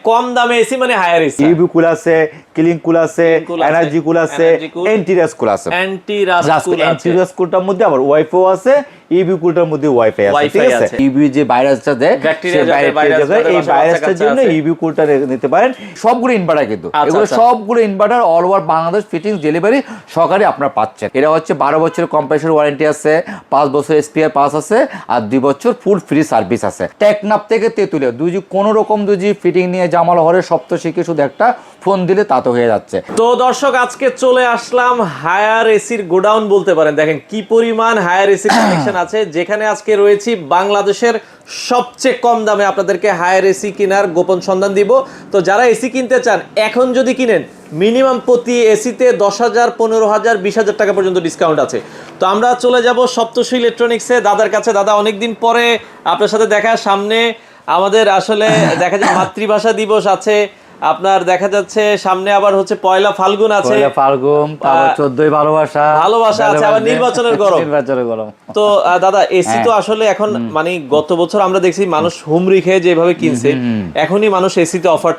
কম দামে এসি মানে higher AC. UV কুল আছে, ক্লিন কুল আছে, এনার্জি কুল আছে, এন্টিরাস কুল আছে। এন্টিরাস কুলটার মধ্যে আবার ওয়াইফাই আছে, ইউভি কুলটার মধ্যে ওয়াইফাই আছে, ঠিক আছে। ইউভি যে ভাইরাসটা দেয় সেই ভাইরাসটা, এই ভাইরাসটার জন্য ইউভি কুলটা নিতে পারেন। সবগুলো ইনভার্টার কিন্তু, এগুলো সবগুলো inverter all over Bangladesh fittings delivery সহকারে আপনারা পাচ্ছেন। এটা হচ্ছে 12 বছরের কম্প্রেসর ওয়ারেন্টি আছে, 5 বছর স্পেয়ার পাস আছে, আর 2 বছর ফুল ফ্রি সার্ভিস আছে। টেকনাফ থেকে তেতুলিয়া দুই কোনো রকম দুজি ফিটিং নিয়ে জামাল হরে সপ্তশিখে শুধু একটা ফোন দিলে তা তো হয়ে যাচ্ছে। তো দর্শক, আজকে চলে আসলাম হায়ার এসির গোডাউন বলতে পারেন। দেখেন কি পরিমাণ হায়ার এসি কালেকশন আছে, যেখানে আজকে রয়েছি বাংলাদেশের সবচেয়ে কম দামে আপনাদেরকে হায়ার এসি কেনার গোপন সন্ধান দিব। তো যারা এসি কিনতে চান, এখন যদি কিনেন মিনিমাম প্রতি এসিতে 10,000, 15,000, 20,000 টাকা পর্যন্ত ডিসকাউন্ট আছে। তো আমরা চলে যাব সপ্তশী ইলেকট্রনিক্সে, দাদার কাছে। দাদা, অনেকদিন পরে আপনার সাথে দেখা। সামনে আমাদের আসলে দেখা যায় মাতৃভাষা দিবস আছে, আপনার দেখা যাচ্ছে সামনে আবার হচ্ছে পয়লা ফাল্গুন আছে, পয়লা ফাল্গুন, তারপর 14ই ভালোবাসা আছে, আবার নির্বাচনের গরম। তো দাদা, এসি তো আসলে এখন মানে গত বছর আমরা দেখছি মানুষ হুমরি খেয়ে যেভাবে কিনছে, এখনই মানুষ এসিতে অফার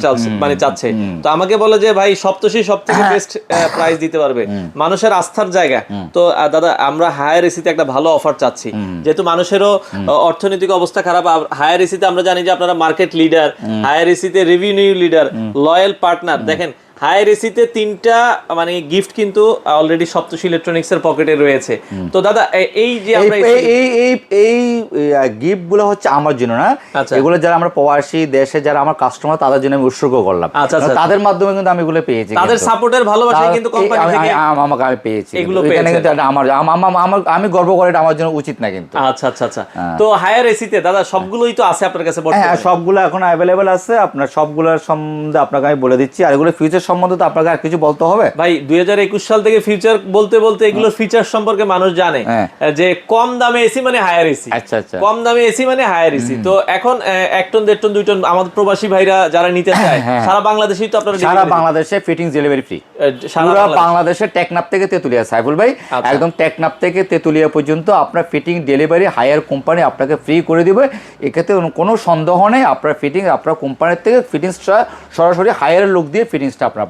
চাচ্ছে। তো আমাকে বলে যে ভাই, সপ্তশী সবথেকে বেস্ট প্রাইস দিতে পারবে, মানুষের আস্থার জায়গা। তো দাদা, আমরা হায়ার এসিতে একটা ভালো অফার চাচ্ছি, যেহেতু মানুষেরও অর্থনৈতিক অবস্থা খারাপ। হায়ার এসিতে আমরা জানি যে আপনারা মার্কেট লিডার, হায়ার এসিতে রেভিনিউ লিডার, লয়াল পার্টনার। দেখেন, হায়ার এসিতে 3টা মানে গিফট কিন্তু অলরেডি সপ্তশী ইলেকট্রনিক্স এর পকেটে রয়েছে। তো দাদা, এই যে আমরা এই গিফট গুলো হচ্ছে আমার জন্য না, এগুলো যারা আমরা প্রবাসী দেশে যারা আমার কাস্টমার তাদের জন্য আমি উৎসর্গ করলাম। তাদের মাধ্যমে কিন্তু আমি এগুলো পেয়েছি, তাদের সাপোর্টের ভালোবাসায় কিন্তু কোম্পানি থেকে আমাকে আমি পেয়েছি। এগুলো কিন্তু আমি গর্ব করে, এটা আমার জন্য উচিত না কিন্তু। আচ্ছা। তো হায়ার এসিতে দাদা সবগুলোই তো আছে আপনার কাছে বর্তমানে? হ্যাঁ, সবগুলো এখন अवेलेबल আছে। আপনার সবগুলোর সম্বন্ধে আপনাকে আমি বলে দিচ্ছি। আর এগুলো ফিউচার সম্বন্ধে তো আপনাকে আর কিছু বলতে হবে ভাই? 2021 সাল থেকে ফিউচার বলতে এগুলোর ফিচার সম্পর্কে মানুষ জানে যে কম দামে এসি মানে হায়ার এসি। আচ্ছা, কম দামে এসি মানে হায়ার এসি। তো এখন 1 টন 1.5 টন 2 টন আমাদের প্রবাসী ভাইরা যারা নিতে চায়, সারা বাংলাদেশেই তো আপনারা সারা বাংলাদেশে ফিটিংস ডেলিভারি ফ্রি। সারা বাংলাদেশে টেকনাফ থেকে তেতুলিয়া, সাইফুল ভাই, একদম টেকনাফ থেকে তেতুলিয়া পর্যন্ত আপনার ফিটিং ডেলিভারি হায়ার কোম্পানি আপনাকে ফ্রি করে দিবে। এক্ষেত্রে কোনো সন্দেহ নেই, আপনার ফিটিং আপনার কোম্পানির থেকে ফিটিংসটা সরাসরি হায়ার লোক দিয়ে ফিটিংসটা আপনারা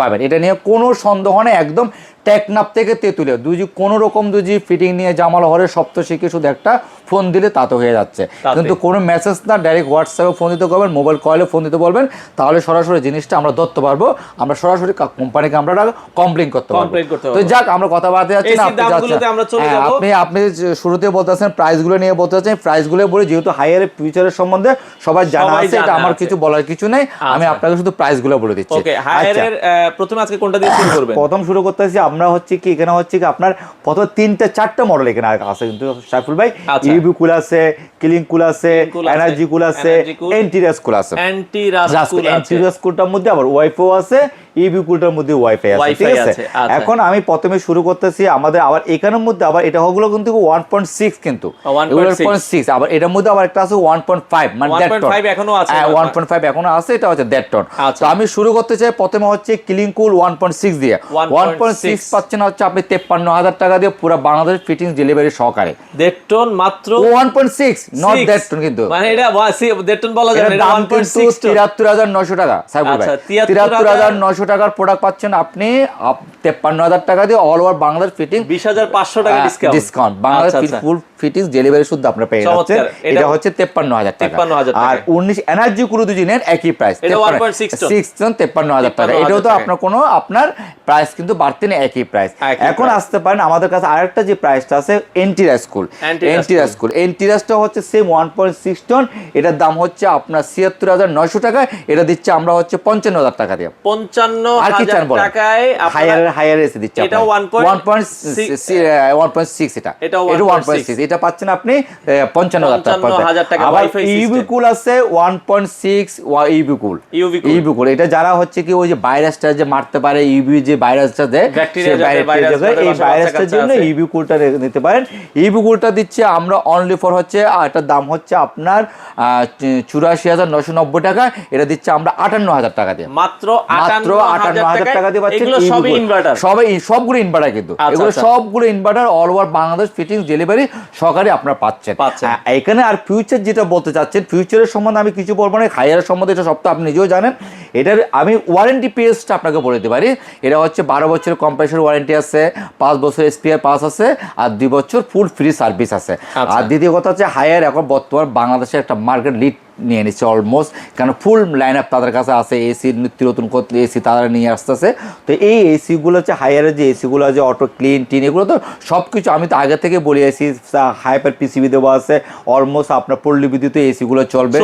পাবেন। এটা নিয়ে কোনো সন্দেহ নেই। একদম টেকনাফ থেকে তেতুলিয়া কোনো রকম ফিটিং নিয়ে জামাল হরে সপ্তশিখে শুধু একটা ফোন দিলে তা তো হয়ে যাচ্ছে। কিন্তু কোনো মেসেজ না, ডাইরেক্ট হোয়াটসঅ্যাপে ফোন দিতে বলবেন, মোবাইল কলে ফোন দিতে বলবেন, তাহলে সরাসরি জিনিসটা আমরা ধরতে পারবো। আমরা সরাসরি কোম্পানিকে আমরা কমপ্লেইন করতে পারবো। তো যাক, আমরা কথা বলতে যাচ্ছি না, আপনি শুরুতে বলতেছেন প্রাইসগুলো নিয়ে বলতে চাচ্ছেন, প্রাইসগুলো বলে, যেহেতু হায়ার ফিউচারের সম্বন্ধে সবাই জানা আছে, এটা আমার কিছু বলার কিছু নেই। আমি আপনাকে শুধু প্রাইসগুলো বলে দিচ্ছি। হায়ারের প্রথমে আজকে কোনটা দিয়ে শুরু করবেন? প্রথম শুরু করতেছি আমরা হচ্ছে কি, এখানে হচ্ছে কি আপনার প্রথম 3-4টা মডেল এখানে আছে কিন্তু সাইফুল ভাই। ইউভি কুল আছে, ক্লিন কুল আছে, এনার্জি কুল আছে, এন্টিরাস কুল আছে। এন্টিরাস কুলটার মধ্যে আবার ওয়াইফাই আছে, ইউভি কুলটার মধ্যে ওয়াইফাই আছে, ঠিক আছে। এখন আমি প্রথমে শুরু করতেছি আমাদের আবার এখানের মধ্যে আবার এটা হগুলো কিন্তু 1.6 কিন্তু 1.6, আবার এটার মধ্যে আবার একটা আছে 1.5 মানে 1.5 টন এখনো আছে। 1.5 এখনো আছে, এটা হচ্ছে 1.5 টন। তো আমি শুরু করতে চাই প্রথমে হচ্ছে ক্লিন কুল 1.6 দিয়ে। 1.6 পাচ্ছেন হচ্ছে আপনি 53,000 টাকা দিয়ে পুরো বাংলাদেশ ফিটিংস ডেলিভারি সহকারে। 1.5 টন মাত্র 1.6, নট 1.5 টন কিন্তু, মানে এটা 1.5 টন বলা যায় না, এটা 1.6 টন। 73,900 টাকা সাইফুল ভাই। 73,900 টাকার প্রোডাক্ট পাচ্ছেন আপনি 53,000 টাকা দিয়ে অল ওভার বাংলাদেশ ফিটিং, 20,500 টাকা ডিসকাউন্ট। বাংলাদেশ ফুল ফিটিংস ডেলিভারি শুদ্ধ আপনারা পেয়ে যাচ্ছেন। এটা হচ্ছে 53,000 টাকা। আর 19 এনার্জি কুলু দুজিনের একই প্রাইস, 1.6 টন 53,000 টাকা। এটাও তো আপনার কোনো আপনার প্রাইস কিন্তু বাড়তে নেই, একই প্রাইস। এখন আসতে পারেন আমাদের কাছে আরেকটা যে প্রাইসটা আছে এন্টিরাস কুল। এন্টিরাসটা হচ্ছে সেম 1.6 টন, এটার দাম হচ্ছে আপনার 76,900 টাকা। এটা দিচ্ছে আমরা হচ্ছে 55,000 টাকা দিয়ে। 55,000 টাকায় হায়ার এসে দিচ্ছে। এটা 1.6, এটা 1.6, এটা পাচ্ছেন আপনি 55,000 টাকা। আবার ইউভি কুল আছে 1.6 ইউভি কুল। এটা যারা হচ্ছে কি ওই যে ভাইরাসটা যে মারতে পারে, ইউভি যে ভাইরাসটা দেয়, এই ভাইরাসটার জন্য ইউভি কুলটা নিতে পারেন। ইউভি কুলটা দিচ্ছে আমরা অনলি ফর হচ্ছে, এটার দাম হচ্ছে আপনার 84,990 টাকা। এটা দিচ্ছে আমরা 58,000 টাকা দিয়ে, মাত্র 58,000 টাকা দিয়ে পাচ্ছেন। সবগুলো ইনভার্টার কিন্তু এগুলো সবগুলো inverter all over Bangladesh fittings delivery সহকারে আপনারা পাচ্ছেন। এখানে আর ফিউচার যেটা বলতে চাচ্ছেন, ফিউচারের সম্বন্ধে আমি কিছু বলবো না, হায়ারের সম্বন্ধে এটা সব তো আপনি নিজেও জানেন। এটার আমি ওয়ারেন্টি পেজটা আপনাকে বলে দিতে পারি, এটা হচ্ছে 12 বছরের কম্প্রেসর ওয়ারেন্টি আছে, 5 বছর স্পেয়ার পাস আছে, আর 2 বছর ফুল ফ্রি সার্ভিস আছে। আর দ্বিতীয় কথা হচ্ছে হায়ার এখন বর্তমান বাংলাদেশের একটা মার্কেট লিড নিয়ে নিচ্ছে অলমোস্ট, কারণ ফুল লাইন আপ তাদের কাছে আছে, এসি নিত্য নতুন এসি তারা নিয়ে আসতেছে। তো এই এসিগুলো হচ্ছে হায়ারের যে এসিগুলো আছে অটো ক্লিন টিন, এগুলো তো সব কিছু আমি তো আগে থেকে বলে আসি, হাইপার পিসিবি দেওয়া আছে, অলমোস্ট আপনার পল্লী বিদ্যুতে এসিগুলো চলবে।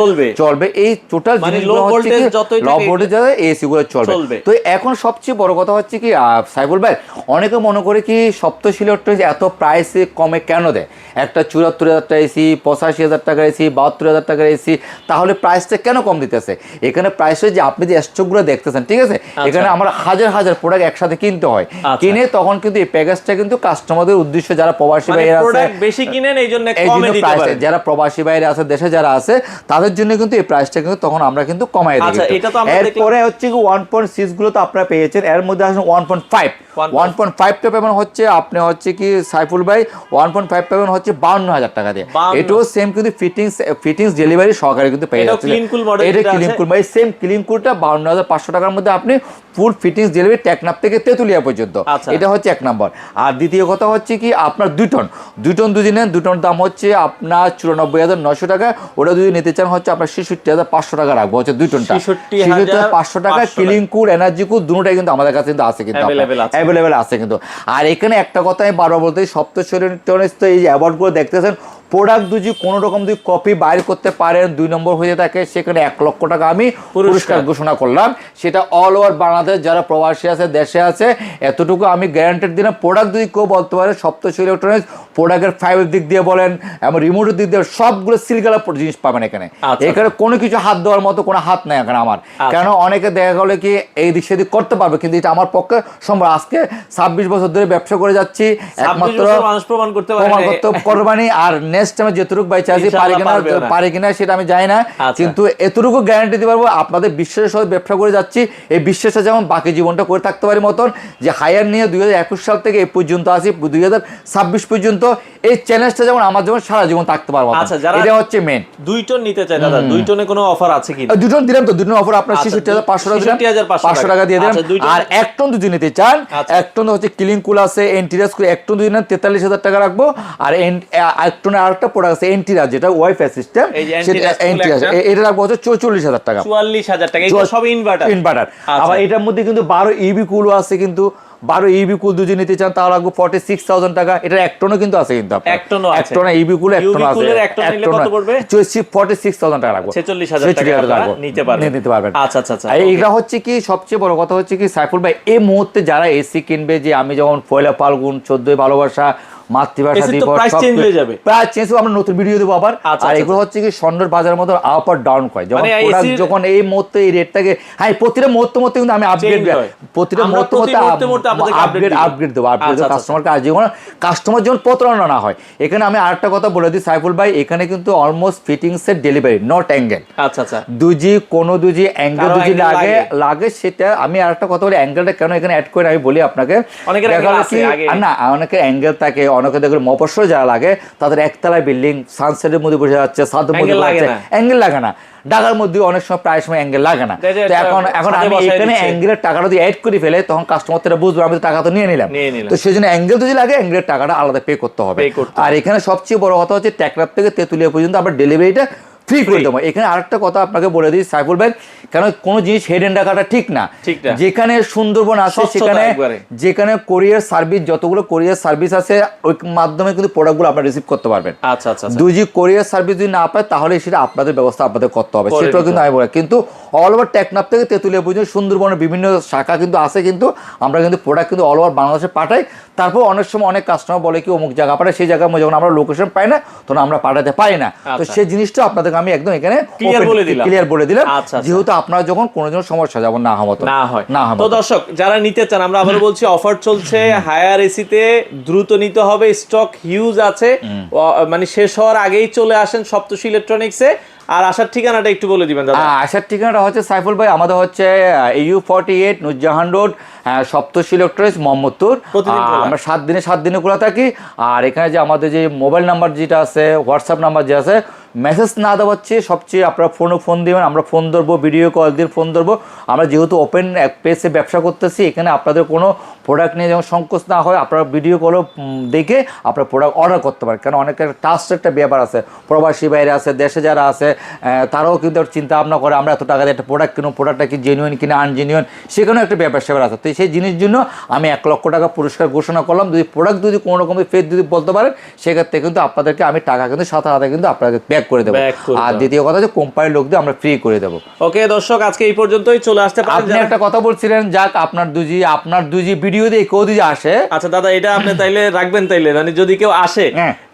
এই টোটাল জিনিসগুলো হচ্ছে কি লো ভোল্টেজ এসিগুলো চলবে। তো এখন সবচেয়ে বড় কথা হচ্ছে কি সাইফুল ভাই, অনেকে মনে করে কি সপ্তশী ইলেকট্রনিক্স এত প্রাইসে কমে কেন দেয়, একটা 74,000 টাকা এসি, 85,000 টাকার এসি, 72,000 টাকার এসি, তাহলে প্রাইসটা কেন কম দিতেছে? এখানে প্রাইস যে আপনি যে স্টকগুলো দেখতেছেন, ঠিক আছে, এখানে আমরা হাজার হাজার প্রোডাক্ট একসাথে কিনতে হয়, কিনে তখন কিন্তু এই প্যাকেজটা কিন্তু কাস্টমারদের উদ্দেশ্যে যারা প্রবাসী বাইরে আছে বেশি কিনেন, এই জন্য কমে দিতে পারেন, যারা প্রবাসী বাইরে আছে দেশে যারা আছে তাদের জন্য কিন্তু এই প্রাইসটা কিন্তু তখন আমরা কিন্তু কমাই দিই। এরপরে হচ্ছে কি 1.6 গুলো তো আপনারা পেয়েছেন, এর মধ্যে আসলে 1.5 টা পেমেন্ট হচ্ছে আপনি হচ্ছে কি সাইফুল ভাই 1.5 পেমেন্ট হচ্ছে 52,000 টাকা দিয়ে। এটাও সেম কিন্তু ফিটিংস ডেলিভারি সহকারে কিন্তু পেয়ে যাচ্ছে। এটা ক্লিন কুল ভাই, সেম ক্লিন কুলটা 52,500 টাকার মধ্যে আপনি ফুল ফিটিংস ডেলিভারি টেকনাফ থেকে তেতুলিয়া পর্যন্ত। এটা হচ্ছে এক নম্বর। আর দ্বিতীয় কথা হচ্ছে কি আপনার 2 টন যদি নেন, 2 টন দাম হচ্ছে আপনার 94,900 টাকা। ওটা যদি নিতে চান হচ্ছে আপনার 66,500 টাকা রাখবো, হচ্ছে 2 টনটা 66,500 টাকা। ক্লিন কুল এনার্জি কুল দুটোটাই কিন্তু আমাদের কাছে কিন্তু আছে, কিন্তু অ্যাভেলেবেল আছে কিন্তু। আর এখানে একটা কথা আমি বারবার বলতে, সপ্তশী ইলেকট্রনিক্স তো এই অ্যাওয়ার্ডগুলো দেখতেছেন, প্রোডাক্ট যদি কোনো রকম যদি কপি বাইর করতে পারেন 2 নম্বর হয়ে থাকে, সেখানে 1 লক্ষ টাকা আমি পুরস্কার ঘোষণা করলাম। সেটা অল ওভার বাংলাদেশ যারা প্রবাসী আছে দেশে আছে, এতটুকু আমি গ্যারান্টেড দিলাম। প্রোডাক্ট যদি কেউ বলতে পারে সপ্তশী ইলেকট্রনিক্স প্রোডাক্টের ফাইভের দিক দিয়ে বলেন এবং রিমোটের দিক দিয়ে সবগুলো সিলগালা জিনিস পাবেন এখানে। এখানে কোনো কিছু হাত দেওয়ার মতো কোনো হাত নাই এখানে আমার, কেন অনেকে দেখা গেলে কি এই দিক সেদিক করতে পারবে, কিন্তু এটা আমার পক্ষে সম্ভব। আজকে 26 বছর ধরে ব্যবসা করে যাচ্ছি, একমাত্র প্রমাণ করতে পারবানি। আর নেক্সট টাইমে যতটুকু বাইচে আছি পারি কিনা সেটা আমি জানি না, কিন্তু এতটুকু গ্যারান্টি দিতে পারবো আপনাদের বিশ্বাসের সাথে ব্যবসা করে যাচ্ছি। এই বিশ্বাসটা যেমন বাকি জীবনটা করে থাকতে পারি মতন, যে হায়ার নিয়ে 2021 সাল থেকে এই পর্যন্ত আছি 2026 পর্যন্ত, এই চ্যালেঞ্জটা যেমন আমার যেমন সারা জীবন থাকতে পারবো। এটা হচ্ছে মেন। 2 টন নিতে চাই দাদা, 2 টনে কোনো অফার আছে কি? 2 টন দিলাম তো, 2 টন অফার আপনার 66,500 টাকা দিয়ে দিলাম। আর 1 টন যদি নিতে চান, 1 টন হচ্ছে ক্লিন কুল আছে, এন্টিরাস করে 1 টন যদি নেন 43,000 টাকা রাখবো। আর 1 টনের আরেকটা প্রোডাক্ট আছে এন্টিরাস, যেটা ওয়াইফাই সিস্টেম, সেটা এন্টিরাস, এটা রাখবো হচ্ছে 44,000 টাকা। 44,000 টাকা, এটা সব ইনভার্টার। আবার এটার মধ্যে কিন্তু 12 ইবি কুল আছে, কিন্তু 12 ইবি কুল যদি নিতে চান তাহলে লাগবে 46,000 টাকা। এটা 1 টনও কিন্তু আছে, কিন্তু আপনার 1 টন ইবি কুল 1 টন আছে, 1 টন কত পড়বে? 46,000 টাকা রাখবো, 46,000 টাকা নিতে পারবেন। আচ্ছা। এইটা হচ্ছে কি সবচেয়ে বড় কথা হচ্ছে কি সাইফুল ভাই, এই মুহূর্তে যারা এসি কিনবে, যে আমি যেমন পয়লা ফাল্গুন, 14 ভালোবাসা, মাতৃভাষা দিবস, প্রাইস চেঞ্জ আমরা নতুন ভিডিও দেবো আবার। আর এগুলো হচ্ছে কি স্বর্ণের বাজারের মতো আপ আর ডাউন হয়, যখন এই মুহূর্তে এই রেটটাকে, হ্যাঁ প্রতিটা মুহূর্তে কিন্তু আমি আপগ্রেড, প্রতিটা মুহূর্তে আপগ্রেড দেবো কাস্টমারকে। আর যেমন কাস্টমার যেমন প্রতারণা না হয়, এখানে আমি আরেকটা কথা বলে দিই সাইফুল ভাই, এখানে কিন্তু অলমোস্ট ফিটিংস এর ডেলিভারি, নট অ্যাঙ্গেল। দুজি কোনো দুজি অ্যাঙ্গেল দুজি লাগে সেটা আমি আরেকটা কথা বলি, অ্যাঙ্গেলটা কেন এখানে অ্যাড করে আমি বলি আপনাকে। না, অনেকে অ্যাঙ্গেল থাকে, অনেকে দেখবেন মফস্বল যারা লাগে তাদের একতলায় বিল্ডিং সানসেটের মধ্যে বসে যাচ্ছে, ছাদের মধ্যে অ্যাঙ্গেল লাগে না, ঢাকার মধ্যে অনেক সময় প্রায় সময় অ্যাঙ্গেল লাগে না। তো এখন আমি এখানে অ্যাঙ্গেলের টাকাটা যদি অ্যাড করে ফেলে তখন কাস্টমার তো বুঝবে আমি তো টাকা তো নিয়ে নিলাম, তো সেই জন্য অ্যাঙ্গেল যদি লাগে অ্যাঙ্গেলের টাকাটা আলাদা পে করতে হবে। আর এখানে সবচেয়ে বড় কথা হচ্ছে টেকনাফ থেকে তেতুলিয়া পর্যন্ত আমরা ডেলিভারিটা ফ্রি করে দেবো। এখানে আরেকটা কথা আপনাকে বলে দিই সাইফুল ভাই, কেন কোনো জিনিস হেডেন রাখাটা ঠিক না। যেখানে সুন্দরবন আছে সেখানে, যেখানে কোরিয়ার সার্ভিস, যতগুলো কোরিয়ার সার্ভিস আছে ওই মাধ্যমে কিন্তু প্রোডাক্টগুলো আপনারা রিসিভ করতে পারবেন। দুজি কোরিয়ার সার্ভিস যদি না পায় তাহলে সেটা আপনাদের ব্যবস্থা আপনাদের করতে হবে, সেটাও কিন্তু আমি বলি। কিন্তু অল ওভার টেকনাফ থেকে তেতুলিয়া পর্যন্ত সুন্দরবনের বিভিন্ন শাখা কিন্তু আছে, কিন্তু আমরা কিন্তু প্রোডাক্ট কিন্তু অল ওভার বাংলাদেশে পাঠাই। তারপর অনেক সময় অনেক কাস্টমার বলে কি অমুক জায়গা পাঠায়, সেই জায়গায় যখন আমরা লোকেশন পাই না তখন আমরা পাঠাতে পারি না। তো সেই জিনিসটা আপনাদের আমি একদম এখানে ক্লিয়ার বলে দিলাম, যেহেতু আপনারা যখন কোনো সমস্যা যেমন না হয়। তো দর্শক যারা নিতে চান, আমরা আবার বলছি অফার চলছে হায়ার এসিতে, দ্রুত নিতে হবে, স্টক হিউজ আছে, মানে শেষ হওয়ার আগেই চলে আসেন সপ্তশী ইলেকট্রনিক্সে। আর আসার ঠিকানাটা একটু বলে দিবেন দাদা। আসার ঠিকানাটা হচ্ছে সাইফুল ভাই, আমাদের হচ্ছে EU48 নুরজাহান রোড, সপ্তর্ষি ইলেকট্রনিক্স, মোহাম্মদপুর। আমরা 7 দিনে খোলা থাকি। আর এখানে যে আমাদের যে মোবাইল নাম্বার যেটা আছে, হোয়াটসঅ্যাপ নাম্বার যে আছে, মেসেজ না দেওয়ার চেয়ে সবচেয়ে আপনারা ফোন দিবেন, আমরা ফোন ধরবো, ভিডিও কল দিয়ে ফোন ধরবো। আমরা যেহেতু ওপেন পেজে ব্যবসা করতেছি, এখানে আপনাদের কোনো প্রোডাক্ট নিয়ে যেমন সংকোচ না হয়, আপনারা ভিডিও কলও দেখে আপনারা প্রোডাক্ট অর্ডার করতে পারেন। কারণ অনেকের ট্রাস্টের একটা ব্যাপার আছে, প্রবাসী বাইরে আছে, দেশে যারা আছে তারাও কিন্তু চিন্তা ভাবনা করে আমরা এত টাকা দিয়ে একটা প্রোডাক্ট কিনবো, প্রোডাক্টটা কি জেনুইন কিনা আনজেনুইন, সেখানেও একটা ব্যাপার স্যাপার আছে। তো সেই জিনিস জন্য আমি 1 লক্ষ টাকা পুরস্কার ঘোষণা করলাম। যদি প্রোডাক্ট যদি কোনো রকমের ফেক যদি বলতে পারেন, সেক্ষেত্রে কিন্তু আপনাদেরকে আমি টাকা কিন্তু সাথে কিন্তু আপনাকে ব্যাক করে দেবো। আর দ্বিতীয় কথা যে কোম্পানির লোক দিয়ে আমরা ফ্রি করে দেবো। ওকে দর্শক, আজকে এই পর্যন্তই, চলে আসতে পারেন। আপনি একটা কথা বলছিলেন, যাক আপনার দুজি ভিডিও দিয়ে কেউ যদি আসে। আচ্ছা দাদা, এটা আপনি তাইলে রাখবেন, তাইলে মানে যদি কেউ আসে,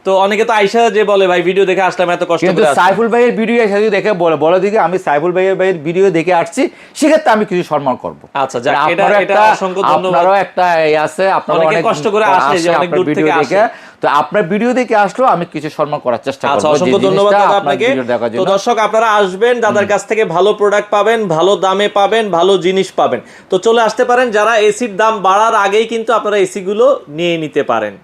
তো অনেকে তো আইসা যে বলে ভাই ভিডিও দেখে আসলাম, এত কষ্ট করে। কিন্তু সাইফুল ভাইয়ের ভিডিও এসে যদি দেখে বলে দিকে আমি সাইফুল ভাইয়ের ভিডিও দেখে আসছি, সেক্ষেত্রে আমি কিছু সম্মান করব। আচ্ছা যাক, এটা অসংখ্য ধন্যবাদ। আপনারও একটা আছে, আপনারা অনেক কষ্ট করে আসে, যে অনেক দূর থেকে আসে, তো আপনার ভিডিও দেখে আসলেও আমি কিছু সম্মান করার চেষ্টা করব। আচ্ছা, অসংখ্য ধন্যবাদ দাদা আপনাকে। তো দর্শক, আপনারা আসবেন, দাদার কাছ থেকে ভালো প্রোডাক্ট পাবেন, ভালো দামে পাবেন, ভালো জিনিস পাবেন। তো চলে আসতে পারেন। যারা এসির দাম বাড়ার আগেই কিন্তু আপনারা এসি গুলো নিয়ে নিতে পারেন।